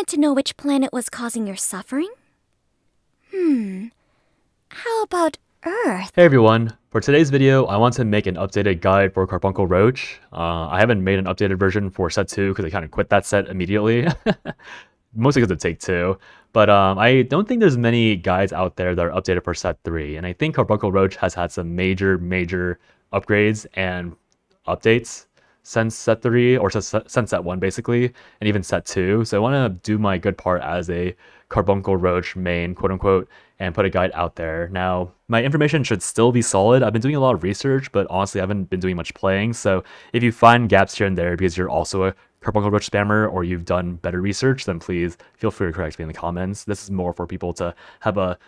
want to know which planet was causing your suffering? How about Earth? Hey everyone, for today's video I want to make an updated guide for Carbuncle Roach. I haven't made an updated version for set 2 because I kind of quit that set immediately. Mostly because of Take 2. But I don't think there's many guides out there that are updated for set 3. And I think Carbuncle Roach has had some major upgrades and updates since set 3, or since set 1 basically, and even set 2. So I want to do my good part as a Carbuncle Roach main, quote unquote, and put a guide out there. Now, my information should still be solid. I've been doing a lot of research, but honestly I haven't been doing much playing. So if you find gaps here and there because you're also a Carbuncle Roach spammer or you've done better research, then please feel free to correct me in the comments. This is more for people to have a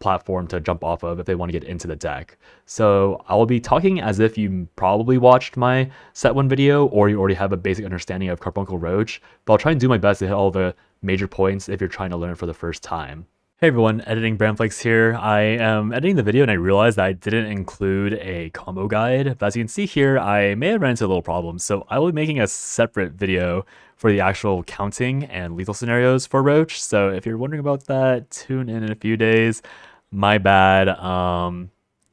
platform to jump off of if they want to get into the deck. So I will be talking as if you probably watched my set 1 video or you already have a basic understanding of Carbuncle Roach, but I'll try and do my best to hit all the major points if you're trying to learn for the first time. Hey everyone, Editing Bramflakes here. I am editing the video and I realized that I didn't include a combo guide. But as you can see here, I may have run into a little problem. So I will be making a separate video for the actual counting and lethal scenarios for Roach. So if you're wondering about that, tune in a few days. My bad.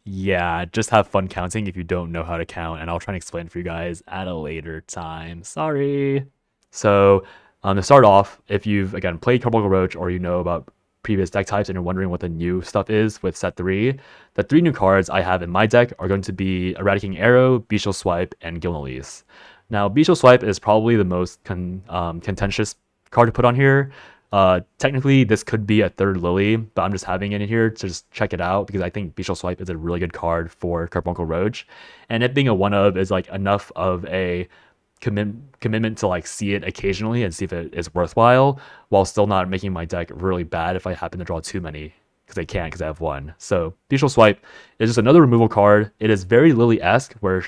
Yeah, just have fun counting if you don't know how to count. And I'll try and explain for you guys at a later time. Sorry. So to start off, if you've, again, played Carbuncle Roach or you know about previous deck types and you're wondering what the new stuff is with set 3, the 3 new cards I have in my deck are going to be Eradicating Arrow, Bestial Swipe, and Gilnelise. Now, Bestial Swipe is probably the most contentious card to put on here. Technically, this could be a third Lily, but I'm just having it in here to just check it out because I think Bestial Swipe is a really good card for Carbuncle Roach. And it being a 1-of is like enough of a commitment to like see it occasionally and see if it is worthwhile, while still not making my deck really bad if I happen to draw too many, because I can't because I have 1. So Bestial Swipe is just another removal card. It is very Lily-esque, where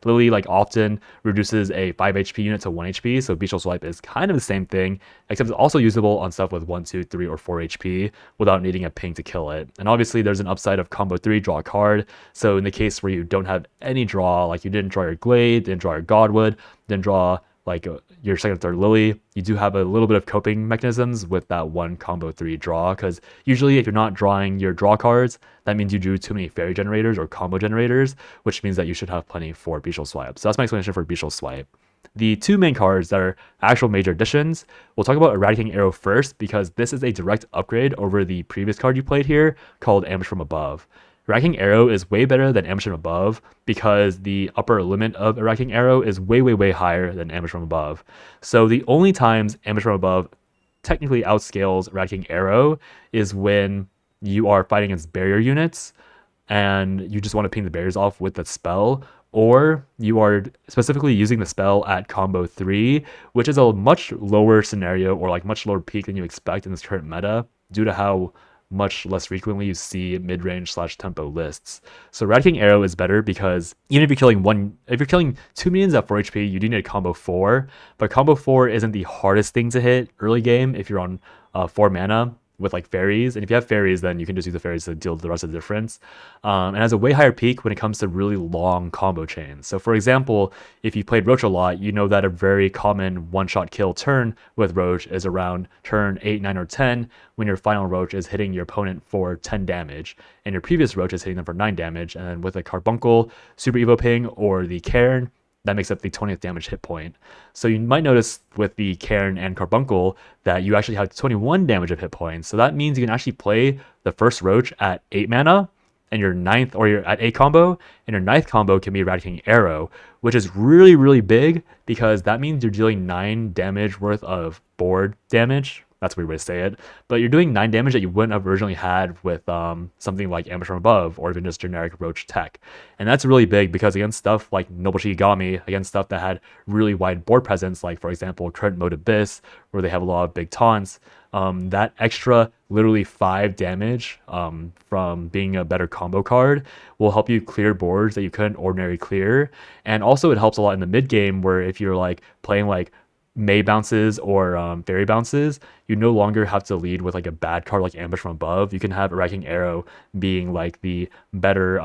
Lily like often reduces a 5 HP unit to 1 HP, so Bestial Swipe is kind of the same thing, except it's also usable on stuff with 1, 2, 3, or 4 HP without needing a ping to kill it. And obviously there's an upside of combo 3, draw a card. So in the case where you don't have any draw, like you didn't draw your Glade, didn't draw your Godwood, didn't draw like your second or third Lily, you do have a little bit of coping mechanisms with that 1 combo 3 draw, because usually if you're not drawing your draw cards, that means you drew too many fairy generators or combo generators, which means that you should have plenty for Bestial Swipe. So that's my explanation for Bestial Swipe. The 2 main cards that are actual major additions, we'll talk about Eradicating Arrow first, because this is a direct upgrade over the previous card you played here called Ambush from Above. Eradicating Arrow is way better than Ambush from Above because the upper limit of Eradicating Arrow is way higher than Ambush from Above. So the only times Ambush from Above technically outscales Eradicating Arrow is when you are fighting against barrier units and you just want to ping the barriers off with the spell, or you are specifically using the spell at combo 3, which is a much lower scenario or like much lower peak than you expect in this current meta due to how much less frequently you see mid-range / tempo lists. So Eradicating Arrow is better because even if you're killing 2 minions at 4 HP, you do need a combo 4, but combo 4 isn't the hardest thing to hit early game if you're on 4 mana with like fairies, and if you have fairies, then you can just use the fairies to deal the rest of the difference, and has a way higher peak when it comes to really long combo chains. So for example, if you played Roach a lot, you know that a very common one-shot kill turn with Roach is around turn 8, 9, or 10, when your final Roach is hitting your opponent for 10 damage, and your previous Roach is hitting them for 9 damage, and then with a Carbuncle, Super Evo Ping, or the Cairn, that makes up the 20th damage hit point. So you might notice with the Cairn and Carbuncle that you actually have 21 damage of hit points. So that means you can actually play the first Roach at 8 mana, and your 9th, or you're at 8 combo, and your 9th combo can be Eradicating Arrow, which is really big because that means you're dealing 9 damage worth of board damage. That's a weird way to say it, but you're doing 9 damage that you wouldn't have originally had with something like Ambush from Above or even just generic Roach tech. And that's really big because against stuff like Noble Shikigami, against stuff that had really wide board presence, like for example Current Mode Abyss, where they have a lot of big taunts, that extra literally 5 damage from being a better combo card will help you clear boards that you couldn't ordinarily clear. And also it helps a lot in the mid game, where if you're like playing like May bounces or fairy bounces, you no longer have to lead with like a bad card like Ambush from Above. You can have Eradicating Arrow being like the better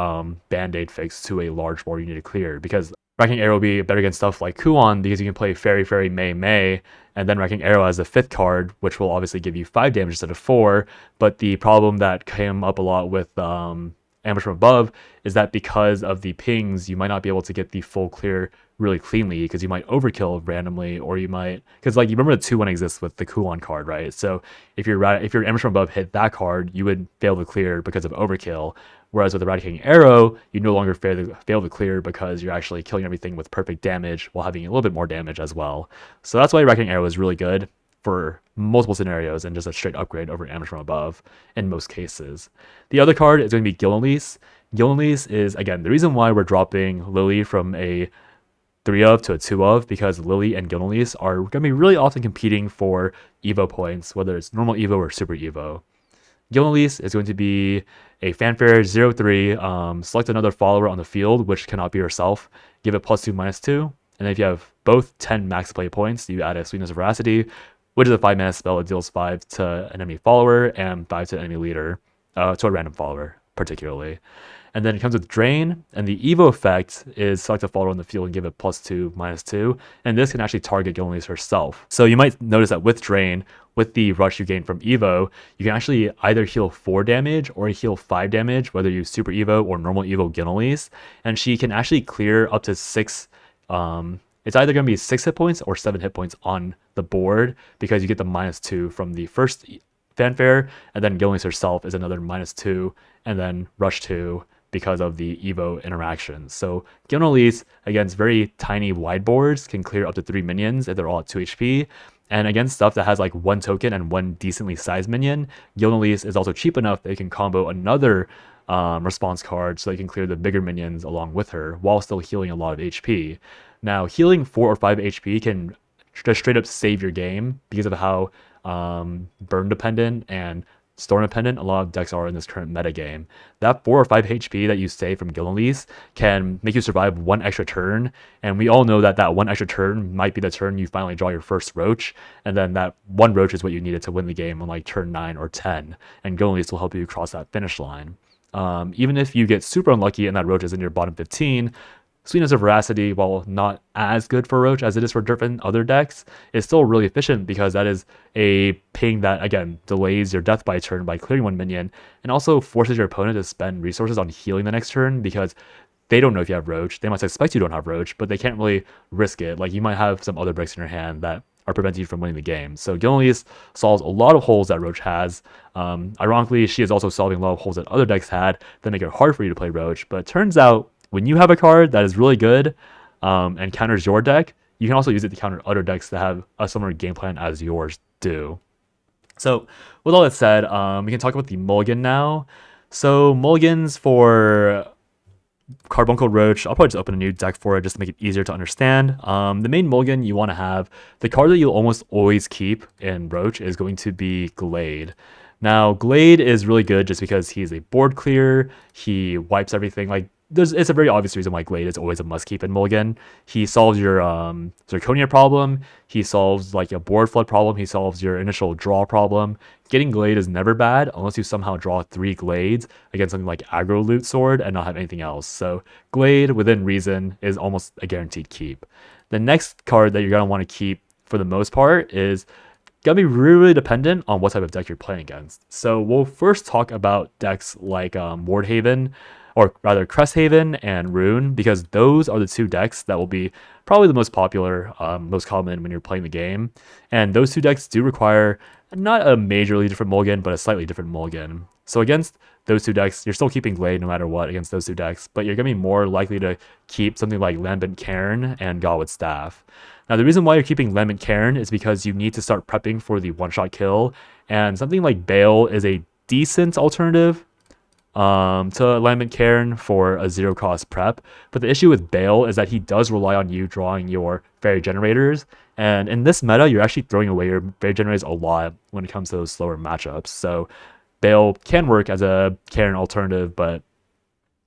band-aid fix to a large board you need to clear, because Wrecking Arrow will be better against stuff like Kuon because you can play Fairy, Fairy, May, May, and then Wrecking Arrow as the 5th card, which will obviously give you 5 damage instead of 4. But the problem that came up a lot with Ambush from Above is that because of the pings, you might not be able to get the full clear really cleanly because you might overkill randomly, or you might, because like you remember the 2-1 exists with the Kuon card, right? So if your Ambush from Above hit that card, you would fail to clear because of overkill. Whereas with Eradicating Arrow, you no longer fail to clear because you're actually killing everything with perfect damage while having a little bit more damage as well. So that's why Eradicating Arrow is really good for multiple scenarios and just a straight upgrade over Ambush from Above in most cases. The other card is going to be Gilnelise. Gilnelise is, again, the reason why we're dropping Lily from a 3 of to a 2 of, because Lily and Gilnelise are going to be really often competing for Evo points, whether it's normal Evo or super Evo. Gilnelise is going to be a fanfare 0-3, select another follower on the field, which cannot be yourself, give it +2, -2, and if you have both 10 max play points, you add a Sweetness of Veracity, which is a 5-mana spell. It deals 5 to an enemy follower and 5 to an enemy leader, to a random follower particularly. And then it comes with Drain, and the Evo effect is select a follower on the field and give it +2, -2, and this can actually target Gilnelise herself. So you might notice that with Drain, with the rush you gain from Evo, you can actually either heal 4 damage or heal 5 damage, whether you Super Evo or normal Evo Gilnelise, and she can actually clear up to 6, it's either going to be 6 hit points or 7 hit points on the board, because you get the -2 from the first fanfare, and then Gilnelise herself is another -2, and then rush 2, because of the Evo interactions. So Gilnelise against very tiny wide boards can clear up to 3 minions if they're all at 2 HP. And against stuff that has like 1 token and 1 decently sized minion, Gilnelise is also cheap enough that you can combo another response card so you can clear the bigger minions along with her while still healing a lot of HP. Now, healing 4 or 5 HP can just straight up save your game because of how burn dependent and storm dependent a lot of decks are in this current meta game. That 4 or 5 HP that you save from Gilnelise can make you survive 1 extra turn, and we all know that that 1 extra turn might be the turn you finally draw your first Roach, and then that 1 Roach is what you needed to win the game on like turn 9 or 10, and Gilnelise will help you cross that finish line. Even if you get super unlucky and that Roach is in your bottom 15, Sweetness of Veracity, while not as good for Roach as it is for different other decks, is still really efficient because that is a ping that, again, delays your death by turn by clearing 1 minion, and also forces your opponent to spend resources on healing the next turn because they don't know if you have Roach. They might suspect you don't have Roach, but they can't really risk it. Like, you might have some other bricks in your hand that are preventing you from winning the game. So Gilnelise solves a lot of holes that Roach has. Ironically, she is also solving a lot of holes that other decks had that make it hard for you to play Roach, but it turns out when you have a card that is really good and counters your deck, you can also use it to counter other decks that have a similar game plan as yours do. So with all that said, we can talk about the Mulligan now. So Mulligans for Carbuncle Roach, I'll probably just open a new deck for it just to make it easier to understand. The main Mulligan you want to have, the card that you'll almost always keep in Roach is going to be Glade. Now, Glade is really good just because he's a board clear, he wipes everything. Like, it's a very obvious reason why Glade is always a must keep in Mulligan. He solves your Zirconia problem, he solves like a board flood problem, he solves your initial draw problem. Getting Glade is never bad unless you somehow draw 3 Glades against something like Aggro Loot Sword and not have anything else. So Glade, within reason, is almost a guaranteed keep. The next card that you're going to want to keep for the most part is going to be really dependent on what type of deck you're playing against. So we'll first talk about decks like Wardhaven, or rather Cresthaven and Rune, because those are the 2 decks that will be probably the most popular, most common when you're playing the game. And those 2 decks do require not a majorly different Mulligan, but a slightly different Mulligan. So against those 2 decks, you're still keeping Glade no matter what against those 2 decks, but you're going to be more likely to keep something like Lambent Cairn and Godwood Staff. Now, the reason why you're keeping Lambent Cairn is because you need to start prepping for the one-shot kill, and something like Bale is a decent alternative to Lambent Cairn for a 0-cost prep. But the issue with Bale is that he does rely on you drawing your fairy generators, and in this meta, you're actually throwing away your fairy generators a lot when it comes to those slower matchups. So Bale can work as a Cairn alternative, but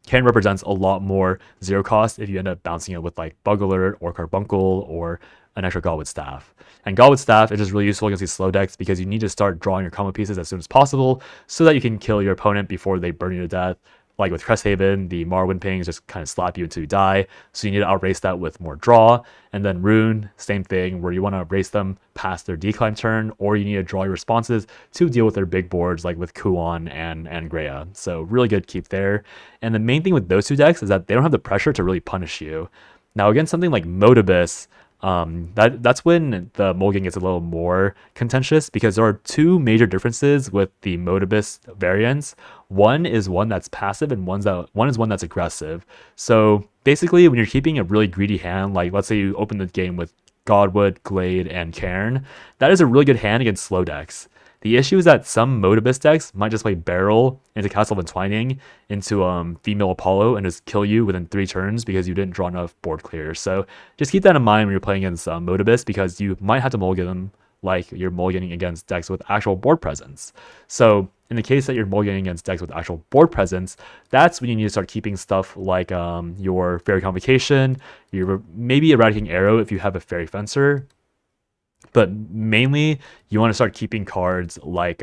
Cairn represents a lot more 0-cost if you end up bouncing it with like Bug Alert or Carbuncle or an extra Godwood Staff. And Godwood Staff is just really useful against these slow decks because you need to start drawing your combo pieces as soon as possible so that you can kill your opponent before they burn you to death. Like with Cresthaven, the Morrowind pings just kind of slap you until you die. So you need to outrace that with more draw. And then Rune, same thing, where you want to race them past their decline turn, or you need to draw your responses to deal with their big boards like with Kuon and Greya. So really good keep there. And the main thing with those two decks is that they don't have the pressure to really punish you. Now against something like Modibus, that's when the Mulligan gets a little more contentious, because there are two major differences with the Modibus variants. One is one that's passive, and one is one that's aggressive. So basically, when you're keeping a really greedy hand, like let's say you open the game with Godwood, Glade, and Cairn, that is a really good hand against slow decks. The issue is that some Modibus decks might just play Barrel into Castle of Entwining into Female Apollo and just kill you within 3 turns because you didn't draw enough board clear. So just keep that in mind when you're playing against Modibus, because you might have to mulligan them like you're mulliganing against decks with actual board presence. So in the case that you're mulliganing against decks with actual board presence, that's when you need to start keeping stuff like your Fairy Convocation, your maybe Eradicating Arrow if you have a Fairy Fencer. But mainly, you want to start keeping cards like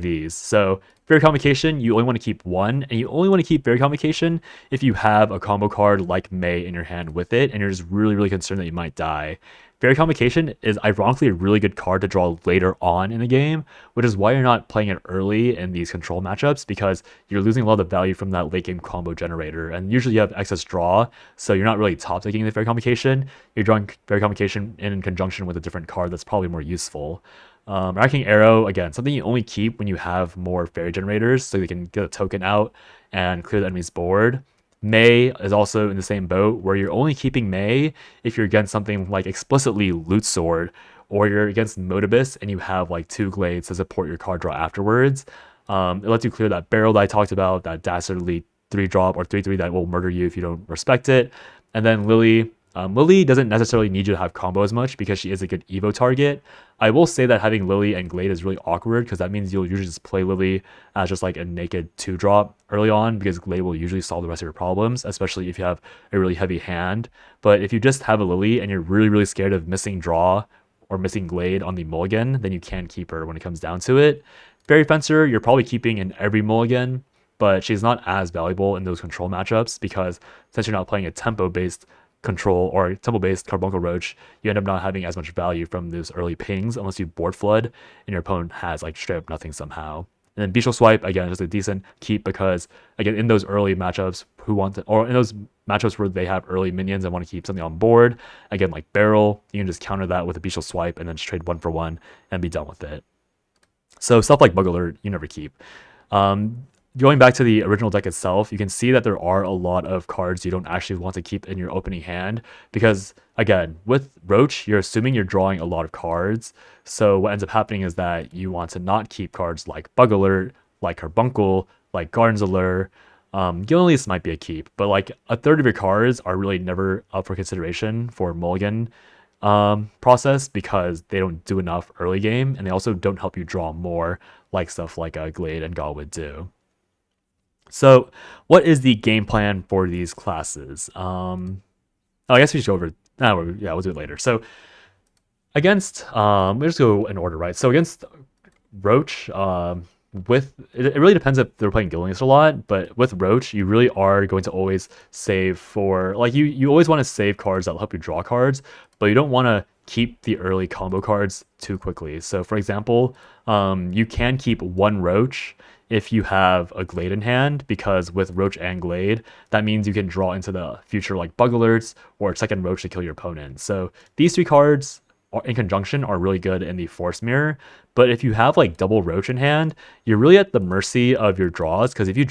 these. So Fairy Convocation, you only want to keep one, and you only want to keep Fairy Convocation if you have a combo card like May in your hand with it, and you're just really, really concerned that you might die. Fairy Convocation is ironically a really good card to draw later on in the game, which is why you're not playing it early in these control matchups, because you're losing a lot of value from that late game combo generator, and usually you have excess draw, so you're not really top taking the Fairy Convocation. You're drawing Fairy Convocation in conjunction with a different card that's probably more useful. Racking Arrow, again, something you only keep when you have more Fairy generators, so you can get a token out and clear the enemy's board. May is also in the same boat, where you're only keeping May if you're against something like explicitly Loot Sword, or you're against Modibus and you have like 2 Glades to support your card draw afterwards. It lets you clear that Barrel that I talked about, that dastardly 3-drop or 3-3 that will murder you if you don't respect it. And then Lily. Lily doesn't necessarily need you to have combo as much because she is a good Evo target. I will say that having Lily and Glade is really awkward, because that means you'll usually just play Lily as just like a naked 2-drop early on, because Glade will usually solve the rest of your problems, especially if you have a really heavy hand. But if you just have a Lily and you're really, really scared of missing draw or missing Glade on the mulligan, then you can keep her when it comes down to it. Fairy Fencer, you're probably keeping in every mulligan, but she's not as valuable in those control matchups, because since you're not playing a tempo-based control or temple-based Carbuncle Roach, you end up not having as much value from those early pings unless you board flood and your opponent has like straight up nothing somehow. And then Bestial Swipe, again, is a decent keep, because again, in those early matchups or in those matchups where they have early minions and want to keep something on board, again, like Barrel, you can just counter that with a Bestial Swipe and then just trade 1 for 1 and be done with it. So stuff like Bug Alert, you never keep. Going back to the original deck itself, you can see that there are a lot of cards you don't actually want to keep in your opening hand, because again, with Roach, you're assuming you're drawing a lot of cards. So what ends up happening is that you want to not keep cards like Bug Alert, like Carbuncle, like Garden's Allure. Gilnelise might be a keep, but like a third of your cards are really never up for consideration for Mulligan process, because they don't do enough early game, and they also don't help you draw more, like stuff like Glade and Godwood do. So what is the game plan for these classes? I guess we should go over, we'll do it later. So against, we'll just go in order, right? So against Roach, it really depends if they're playing Gilnelise a lot, but with Roach, you really are going to always save for, like, you always want to save cards that will help you draw cards, but you don't want to keep the early combo cards too quickly. So for example, you can keep 1 Roach if you have a Glade in hand, because with Roach and Glade, that means you can draw into the future like Bug Alerts or a second Roach to kill your opponent. So these 3 cards in conjunction are really good in the Force Mirror. But if you have like double Roach in hand, you're really at the mercy of your draws, because if you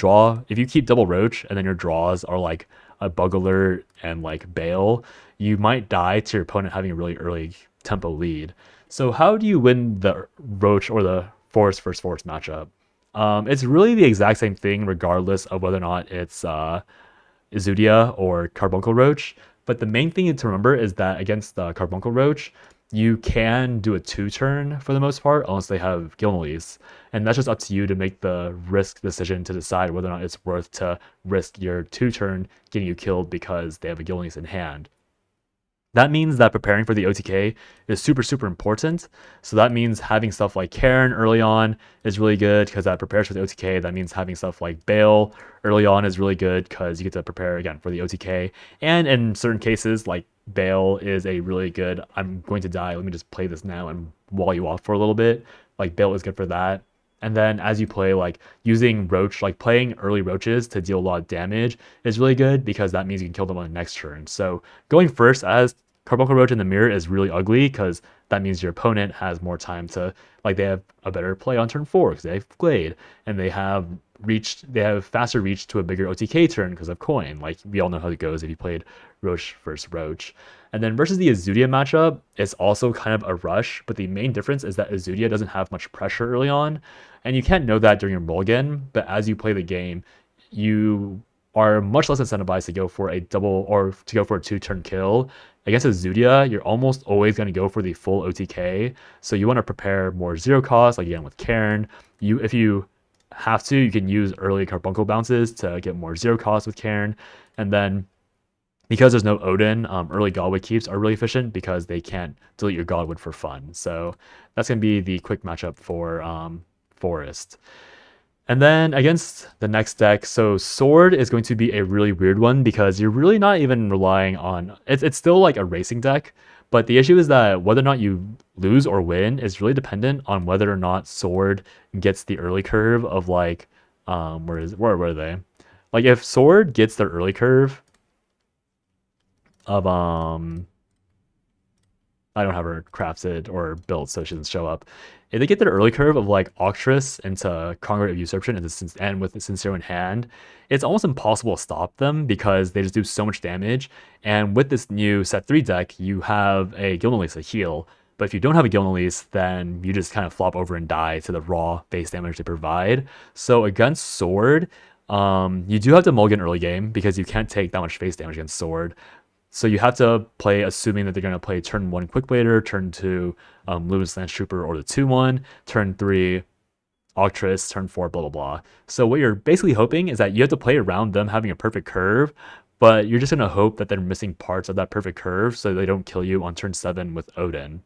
keep double Roach and then your draws are like a Bug Alert and like Bale, you might die to your opponent having a really early tempo lead. So how do you win the Roach or the Force versus Force matchup? It's really the exact same thing regardless of whether or not it's Izudia or Carbuncle Roach. But the main thing to remember is that against the Carbuncle Roach, you can do a 2-turn for the most part, unless they have Gilnelise. And that's just up to you to make the risk decision to decide whether or not it's worth to risk your 2-turn getting you killed because they have a Gilnelise in hand. That means that preparing for the OTK is super, super important. So that means having stuff like Cairn early on is really good because that prepares for the OTK. That means having stuff like Bale early on is really good because you get to prepare again for the OTK. And in certain cases, like Bale is a really good, I'm going to die, let me just play this now and wall you off for a little bit. Like Bale is good for that. And then as you play, like using Roach, like playing early Roaches to deal a lot of damage is really good because that means you can kill them on the next turn. So going first as Carbuncle Roach in the mirror is really ugly because that means your opponent has more time to, like, they have a better play on turn 4 because they have Glade, and they have faster reach to a bigger OTK turn because of Coin. Like, we all know how it goes if you played Roach versus Roach. And then versus the Azudia matchup, it's also kind of a rush, but the main difference is that Azudia doesn't have much pressure early on, and you can't know that during your mulligan, but as you play the game, you are much less incentivized to go for a double or to go for a 2-turn kill. Against Azudia, you're almost always going to go for the full OTK, so you want to prepare more zero cost, like again with Cairn. If you have to, you can use early Carbuncle bounces to get more zero cost with Cairn, and then because there's no Odin, early Godwood keeps are really efficient because they can't delete your Godwood for fun. So that's going to be the quick matchup for Forest. And then against the next deck, so Sword is going to be a really weird one because you're really not even relying on, it's still like a racing deck, but the issue is that whether or not you lose or win is really dependent on whether or not Sword gets the early curve of like, where are they? Like if Sword gets the early curve of, I don't have her crafted or built, so she doesn't show up. If they get their early curve of like Octress into Congregate of Usurpation and with the Sincero in hand, it's almost impossible to stop them because they just do so much damage. And with this new set 3 deck, you have a Gilnelise to heal. But if you don't have a Gilnelise, then you just kind of flop over and die to the raw base damage they provide. So against Sword, you do have to mulligan early game because you can't take that much face damage against Sword. So you have to play assuming that they're going to play turn 1 Quickblader, turn 2 Luminous Lance Trooper or the 2-1, turn 3 Octress, turn 4 blah blah blah. So what you're basically hoping is that you have to play around them having a perfect curve, but you're just going to hope that they're missing parts of that perfect curve so they don't kill you on turn 7 with Odin.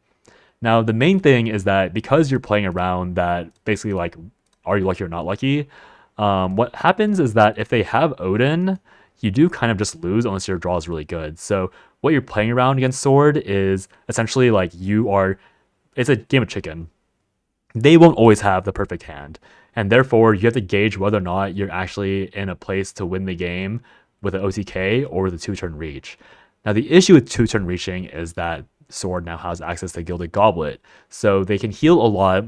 Now the main thing is that because you're playing around that basically like are you lucky or not lucky, what happens is that if they have Odin, you do kind of just lose unless your draw is really good. So what you're playing around against Sword is essentially like it's a game of chicken. They won't always have the perfect hand, and therefore you have to gauge whether or not you're actually in a place to win the game with an OTK or with a 2-turn reach. Now the issue with 2-turn reaching is that Sword now has access to Gilded Goblet, so they can heal a lot.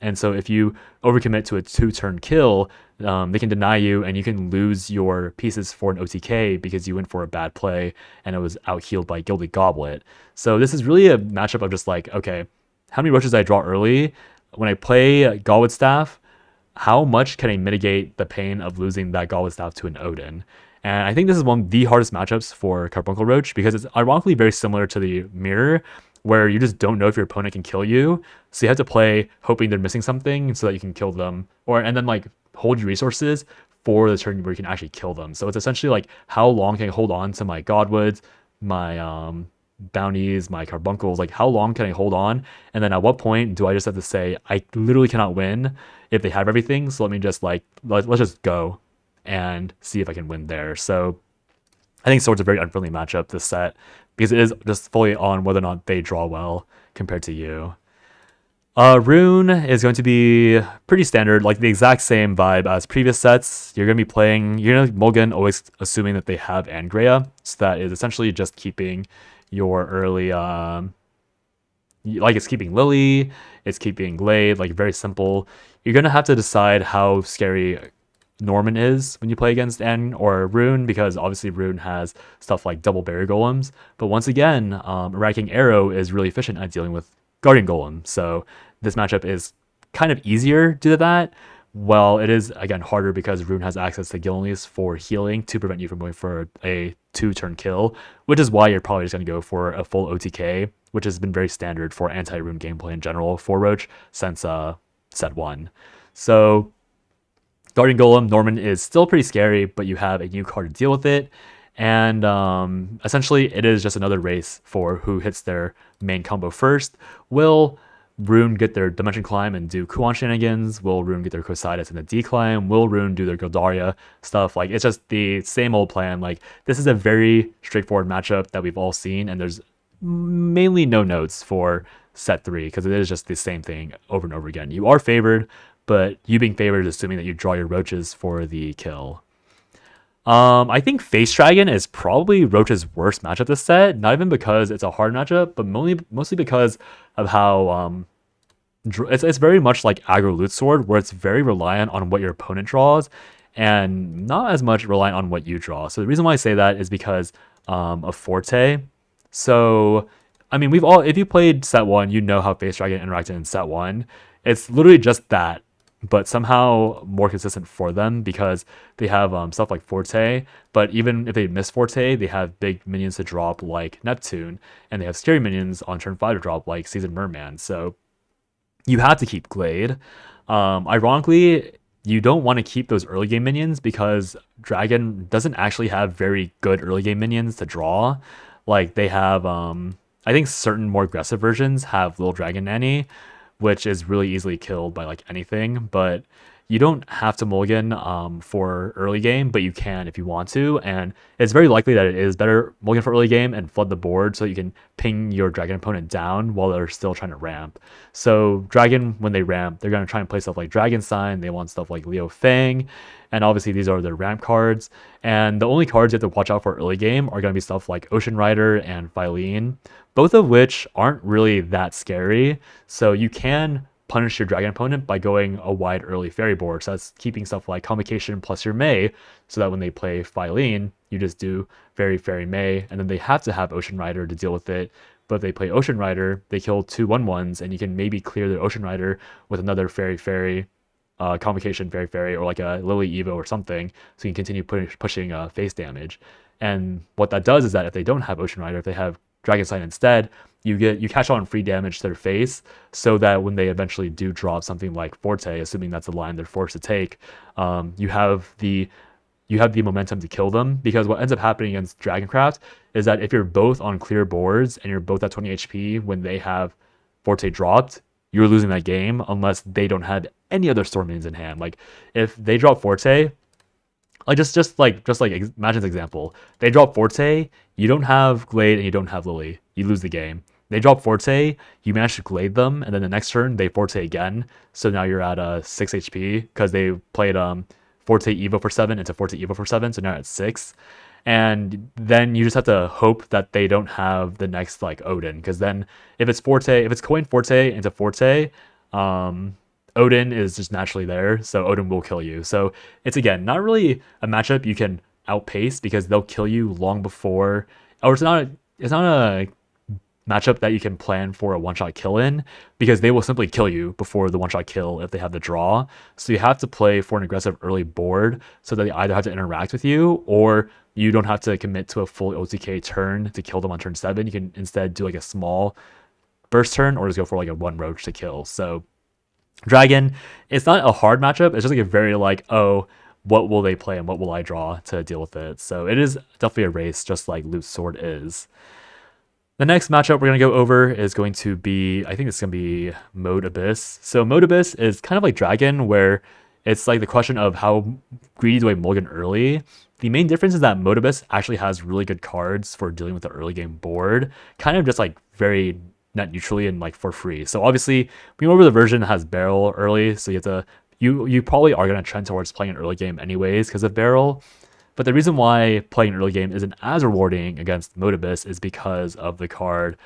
And so if you overcommit to a 2-turn kill, they can deny you and you can lose your pieces for an OTK because you went for a bad play and it was out-healed by Gilded Goblet. So this is really a matchup of just like, okay, how many rushes I draw early? When I play Goblet Staff, how much can I mitigate the pain of losing that Goblet Staff to an Odin? And I think this is one of the hardest matchups for Carbuncle Roach because it's ironically very similar to the Mirror, where you just don't know if your opponent can kill you. So you have to play hoping they're missing something so that you can kill them. And then like hold your resources for the turn where you can actually kill them. So it's essentially like, how long can I hold on to my Godwoods, my bounties, my carbuncles? Like how long can I hold on? And then at what point do I just have to say, I literally cannot win if they have everything. So let me just like, let's just go and see if I can win there. So I think Sword's a very unfriendly matchup this set because it is just fully on whether or not they draw well compared to you. Rune is going to be pretty standard, like the exact same vibe as previous sets. You're going to be mulligan always assuming that they have Angrea. So that is essentially just keeping your early, like it's keeping Lily, it's keeping Glade, like very simple. You're going to have to decide how scary Norman is when you play against or Rune, because obviously Rune has stuff like double barrier golems, but once again, Eradicating Arrow is really efficient at dealing with Guardian Golem, so this matchup is kind of easier due to that. Well, it is again harder because Rune has access to Gilnelise for healing to prevent you from going for a 2-turn kill, which is why you're probably just going to go for a full OTK, which has been very standard for anti-Rune gameplay in general for Roach since set 1. So Guardian Golem, Norman is still pretty scary, but you have a new card to deal with it. And essentially, it is just another race for who hits their main combo first. Will Rune get their Dimension Climb and do Kuan shenanigans? Will Rune get their Cosidas and the Declimb? Will Rune do their Goldaria stuff? Like, it's just the same old plan. Like, this is a very straightforward matchup that we've all seen, and there's mainly no notes for set 3 because it is just the same thing over and over again. You are favored, but you being favored is assuming that you draw your Roaches for the kill. I think Face Dragon is probably Roach's worst matchup this set. Not even because it's a hard matchup, but mostly because of how it's very much like Aggro Loot Sword, where it's very reliant on what your opponent draws, and not as much reliant on what you draw. So the reason why I say that is because of Forte. So I mean, if you played set 1, you know how Face Dragon interacted in set 1. It's literally just that, but somehow more consistent for them because they have stuff like Forte, but even if they miss Forte, they have big minions to drop like Neptune, and they have scary minions on turn 5 to drop like Seasoned Merman. So you have to keep Glade. Ironically, you don't want to keep those early game minions because Dragon doesn't actually have very good early game minions to draw. Like they have, I think certain more aggressive versions have Little Dragon Nanny, which is really easily killed by like anything, but you don't have to mulligan for early game, but you can if you want to, and it's very likely that it is better mulligan for early game and flood the board so you can ping your dragon opponent down while they're still trying to ramp. So dragon, when they ramp, they're going to try and play stuff like Dragon Sign, they want stuff like Leo Fang, and obviously these are their ramp cards, and the only cards you have to watch out for early game are going to be stuff like Ocean Rider and Phylene, both of which aren't really that scary, so you can punish your dragon opponent by going a wide early fairy board. So that's keeping stuff like Convocation plus your May, so that when they play Phylene, you just do Fairy May, and then they have to have Ocean Rider to deal with it. But if they play Ocean Rider, they kill 2 1/1s, and you can maybe clear their Ocean Rider with another Fairy, Convocation Fairy, or like a Lily Evo or something, so you can continue pushing face damage. And what that does is that if they don't have Ocean Rider, if they have Dragon Sign instead, you catch on free damage to their face, so that when they eventually do drop something like Forte, assuming that's the line they're forced to take, you have the momentum to kill them. Because what ends up happening against Dragoncraft is that if you're both on clear boards and you're both at 20 HP when they have Forte dropped, you're losing that game unless they don't have any other storm minions in hand. Like if they drop Forte, like just like imagine this example. They drop Forte, you don't have Glade and you don't have Lily, you lose the game. They drop Forte, you manage to Glade them, and then the next turn they Forte again. So now you're at 6 HP because they played Forte Evo for 7 into Forte Evo for 7, so now at 6. And then you just have to hope that they don't have the next like Odin, because then if it's coin Forte into Forte, Odin is just naturally there, so Odin will kill you. So it's, again, not really a matchup you can outpace because they'll kill you long before, or it's not a matchup that you can plan for a one-shot kill in, because they will simply kill you before the one-shot kill if they have the draw. So you have to play for an aggressive early board so that they either have to interact with you, or you don't have to commit to a full OTK turn to kill them on turn 7. You can instead do like a small burst turn, or just go for like a 1 Roach to kill. So Dragon, it's not a hard matchup, it's just like a very like, oh, what will they play and what will I draw to deal with it. So it is definitely a race, just like Loot Sword is. The next matchup we're going to go over is going to be, I think it's going to be Mode Abyss. So Mode Abyss is kind of like Dragon, where it's like the question of how greedy do I mulligan early. The main difference is that Mode Abyss actually has really good cards for dealing with the early game board, kind of just like very net neutrally and like for free. So obviously, we remember the version that has Barrel early, so you have to, you probably are going to trend towards playing an early game anyways because of Barrel. But the reason why playing an early game isn't as rewarding against Mode Abyss is because of the card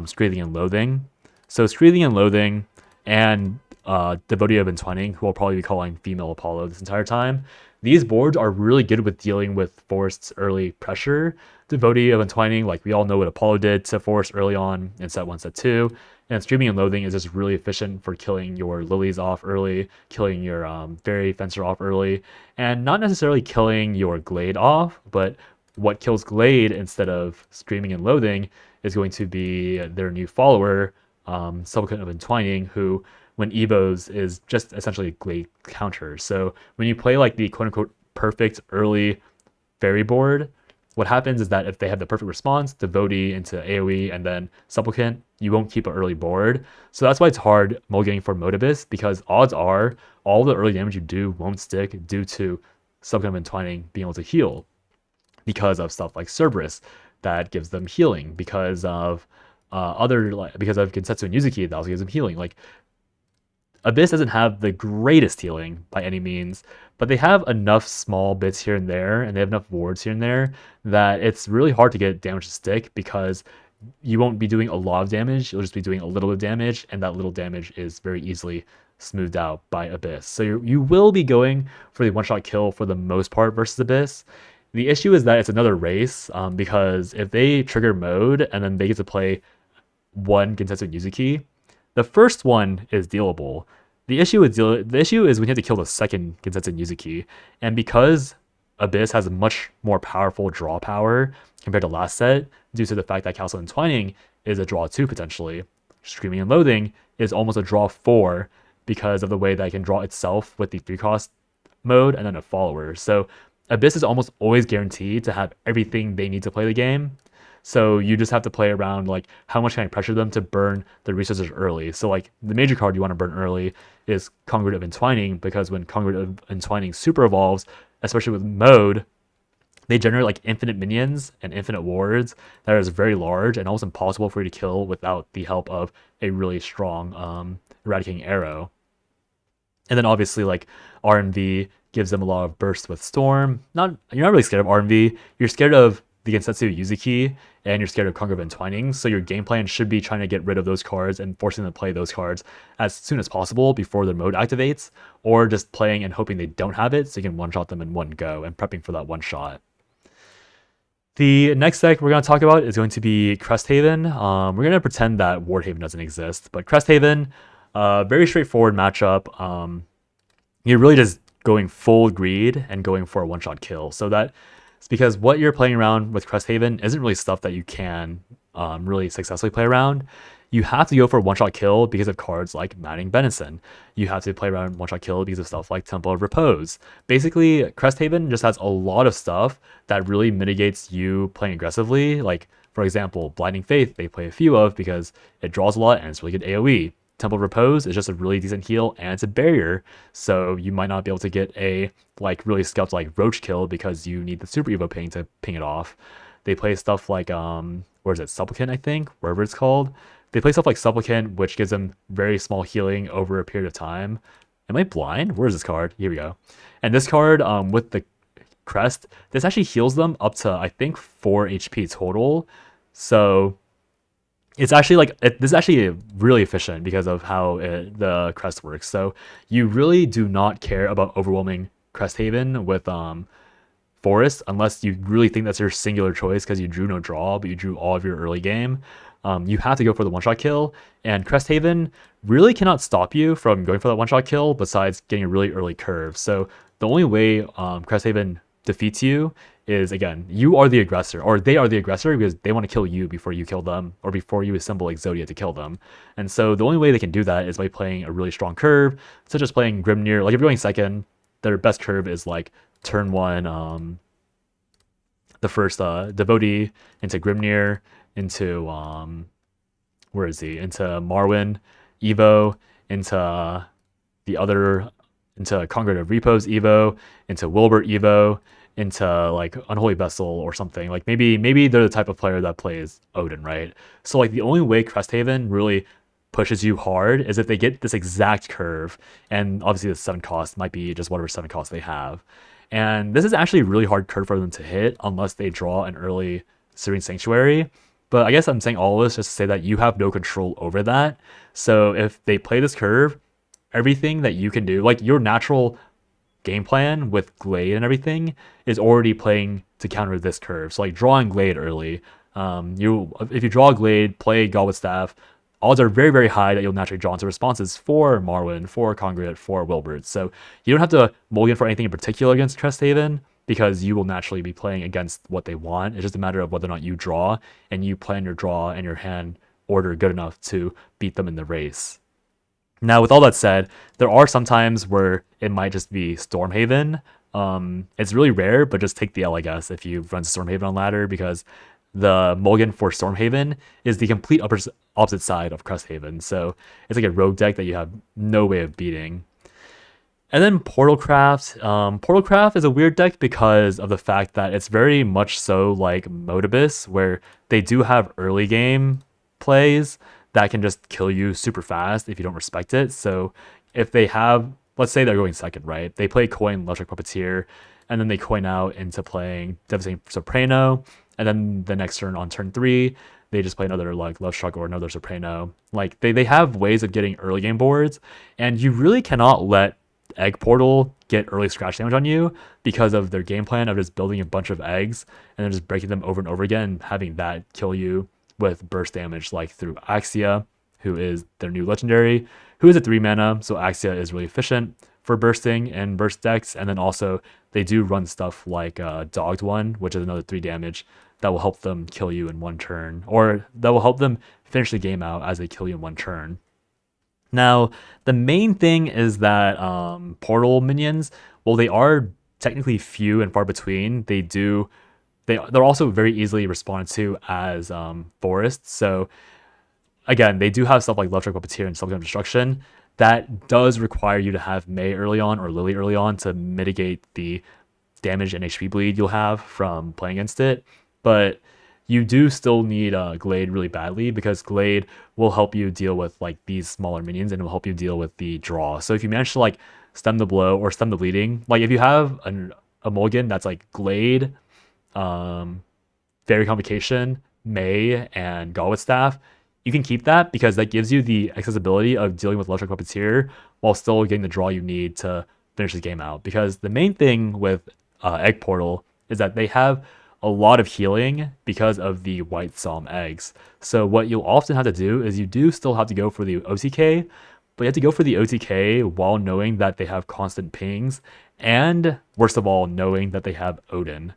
Screathing and Loathing. So Screathing and Loathing and Devotee of Entwining, who will probably be calling Female Apollo this entire time, these boards are really good with dealing with forced early pressure. Devotee of Entwining, like we all know what Apollo did to Force early on in set 1, set 2. And Screaming and Loathing is just really efficient for killing your Lilies off early, killing your Fairy Fencer off early, and not necessarily killing your Glade off, but what kills Glade instead of Screaming and Loathing is going to be their new follower, Supplicant of Entwining, who, when Evos, is just essentially Glade counter. So when you play like the quote-unquote perfect early fairy board, what happens is that if they have the perfect response, Devotee into AoE and then Supplicant, you won't keep an early board. So that's why it's hard mulliganing for Modibus, because odds are all the early damage you do won't stick due to Supplicant of Entwining being able to heal, because of stuff like Cerberus that gives them healing, because of because of Gensetsu and Yuzuki that also gives them healing. Like, Abyss doesn't have the greatest healing by any means, but they have enough small bits here and there, and they have enough wards here and there, that it's really hard to get damage to stick, because you won't be doing a lot of damage, you'll just be doing a little bit of damage, and that little damage is very easily smoothed out by Abyss. So you will be going for the one-shot kill for the most part versus Abyss. The issue is that it's another race, because if they trigger mode and then they get to play one Gensetsu Yuzuki, the first one is dealable. The issue is when you have to kill the second Gensetsu Yuzuki, and because Abyss has a much more powerful draw power compared to last set, due to the fact that Council Entwining is a draw 2 potentially, Screaming and Loathing is almost a draw 4 because of the way that it can draw itself with the 3-cost mode and then a follower. So Abyss is almost always guaranteed to have everything they need to play the game. So you just have to play around, like, how much can I pressure them to burn the resources early. So like the major card you want to burn early is Congruent of Entwining, because when Congruent of Entwining super evolves, especially with mode, they generate like infinite minions and infinite wards that is very large and almost impossible for you to kill without the help of a really strong Eradicating Arrow. And then obviously like RMV gives them a lot of burst with Storm. You're not really scared of RMV. You're scared of the Gensetsu Yuzuki, and you're scared of Congruent of Entwining, so your game plan should be trying to get rid of those cards and forcing them to play those cards as soon as possible before their mode activates, or just playing and hoping they don't have it so you can one-shot them in one go and prepping for that one shot. The next deck we're going to talk about is going to be Crest Haven. We're going to pretend that Ward Haven doesn't exist, but Crest Haven, very straightforward matchup. You're really just going full greed and going for a one-shot kill. So that it's because what you're playing around with Crest Haven isn't really stuff that you can really successfully play around. You have to go for a one-shot kill because of cards like Maddening Benison. You have to play around one-shot kill because of stuff like Temple of Repose. Basically, Crest Haven just has a lot of stuff that really mitigates you playing aggressively. Like, for example, Blinding Faith, they play a few of because it draws a lot and it's really good AoE. Temple of Repose is just a really decent heal and it's a barrier, so you might not be able to get a like really scout like Roach kill because you need the Super Evo ping to ping it off. They play stuff like where is it, Supplicant, I think, wherever it's called. They play stuff like Supplicant, which gives them very small healing over a period of time. Am I blind? Where is this card? Here we go. And this card with the Crest, this actually heals them up to I think 4 HP total. So it's actually like this is actually really efficient because of how the Crest works. So you really do not care about overwhelming Crest Haven with Forest unless you really think that's your singular choice because you drew no draw, but you drew all of your early game. You have to go for the one-shot kill, and Crest Haven really cannot stop you from going for that one-shot kill besides getting a really early curve. So the only way Crest Haven defeats you is, again, you are the aggressor, or they are the aggressor because they want to kill you before you kill them, or before you assemble Exodia to kill them. And so the only way they can do that is by playing a really strong curve, such as playing Grimnir. Like if you're going second, their best curve is like turn 1, the first Devotee into Grimnir, into where is he? Into Marwyn, Evo, into the other, into Congregate of Repose Evo, into Wilbert Evo, into like Unholy Vessel or something. Like maybe they're the type of player that plays Odin, right? So like the only way Crest Haven really pushes you hard is if they get this exact curve, and obviously the 7 cost might be just whatever 7 cost they have. And this is actually a really hard curve for them to hit unless they draw an early Serene Sanctuary. But I guess I'm saying all of this just to say that you have no control over that. So if they play this curve, everything that you can do, like your natural game plan with Glade and everything, is already playing to counter this curve. So like drawing Glade early, if you draw Glade, play Goblet Staff, odds are very, very high that you'll naturally draw into responses for Marwyn, for Congregate, for Wilbert. So you don't have to mulligan for anything in particular against Crest Haven, because you will naturally be playing against what they want. It's just a matter of whether or not you draw, and you plan your draw and your hand order good enough to beat them in the race. Now, with all that said, there are some times where it might just be Stormhaven It's really rare, but just take the L, I guess, if you run Stormhaven on ladder, because the Mulligan for Stormhaven is the complete opposite side of Cresthaven. So it's like a rogue deck that you have no way of beating. And then Portalcraft. Portalcraft is a weird deck because of the fact that it's very much so like Modibus, where they do have early game plays that can just kill you super fast if you don't respect it. So if they have, let's say they're going second, right? They play coin Electric Puppeteer, and then they coin out into playing Devastating Soprano, and then the next turn on turn 3, they just play another like Love Struck or another Soprano. Like they have ways of getting early game boards, and you really cannot let Egg Portal get early scratch damage on you because of their game plan of just building a bunch of eggs and then just breaking them over and over again and having that kill you with burst damage, like through Axia, who is their new legendary, who is a 3 mana, so Axia is really efficient for bursting and burst decks. And then also they do run stuff like Dogged One, which is another 3 damage that will help them kill you in 1 turn, or that will help them finish the game out as they kill you in 1 turn. Now, the main thing is that portal minions, well, they are technically few and far between. They're also very easily responded to as forests. So again, they do have stuff like Love Struck Puppeteer and Self Destruction. That does require you to have May early on or Lily early on to mitigate the damage and HP bleed you'll have from playing against it. But you do still need Glade really badly, because Glade will help you deal with like these smaller minions and it will help you deal with the draw. So if you manage to like stem the blow or stem the bleeding, like if you have a Mulligan that's like Glade, Fairy Convocation, May, and Goblet Staff, you can keep that because that gives you the accessibility of dealing with Electric Puppeteer while still getting the draw you need to finish the game out. Because the main thing with Egg Portal is that they have a lot of healing because of the White Psalm eggs. So what you'll often have to do is you do still have to go for the OTK, but you have to go for the OTK while knowing that they have constant pings, and worst of all, knowing that they have Odin.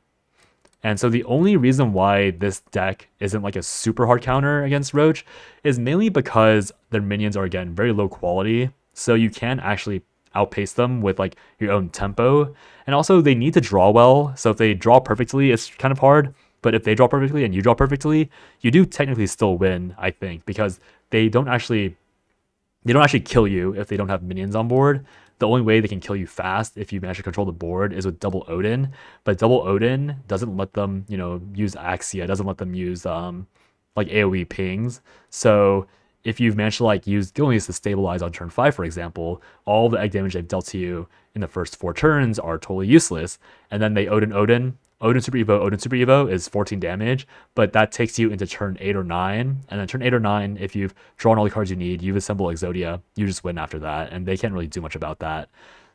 And so the only reason why this deck isn't like a super hard counter against Roach is mainly because their minions are, again, very low quality. So you can actually outpace them with like your own tempo. And also they need to draw well. So if they draw perfectly, it's kind of hard. But if they draw perfectly and you draw perfectly, you do technically still win, I think, because they don't actually kill you if they don't have minions on board. The only way they can kill you fast if you manage to control the board is with double Odin. But double Odin doesn't let them, use Axia, doesn't let them use like AoE pings. So if you've managed to like use Gilnelise to stabilize on turn 5, for example, all the egg damage they've dealt to you in the first 4 turns are totally useless. And then they Odin Super Evo is 14 damage, but that takes you into turn 8 or 9. And then turn 8 or 9, if you've drawn all the cards you need, you've assembled Exodia, you just win after that, and they can't really do much about that.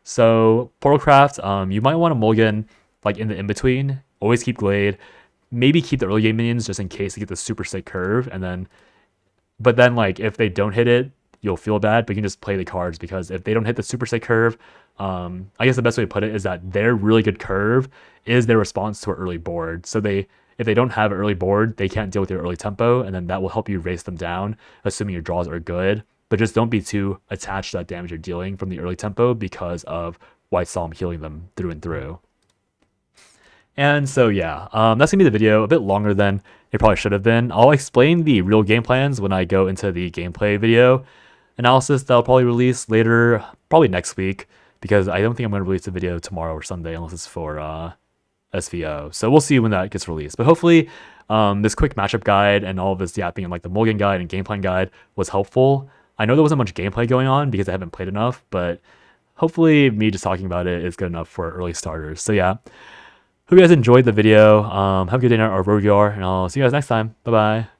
So Portalcraft, you might want to Mulligan like in the in-between. Always keep Glade. Maybe keep the early game minions just in case they get the super sick curve, but then like if they don't hit it, you'll feel bad, but you can just play the cards, because if they don't hit the super sick curve, I guess the best way to put it is that their really good curve is their response to an early board. So if they don't have an early board, they can't deal with your early tempo, and then that will help you race them down, assuming your draws are good. But just don't be too attached to that damage you're dealing from the early tempo because of White Psalm healing them through and through. And so yeah, that's gonna be the video, a bit longer than it probably should have been. I'll explain the real game plans when I go into the gameplay video analysis that I'll probably release later, probably next week, because I don't think I'm going to release a video tomorrow or Sunday unless it's for SVO. So we'll see when that gets released. But hopefully this quick matchup guide and all of this yapping and like the Mulligan guide and game plan guide was helpful. I know there wasn't much gameplay going on because I haven't played enough, but hopefully me just talking about it is good enough for early starters. So yeah, hope you guys enjoyed the video. Have a good day night or wherever you are, and I'll see you guys next time. Bye-bye.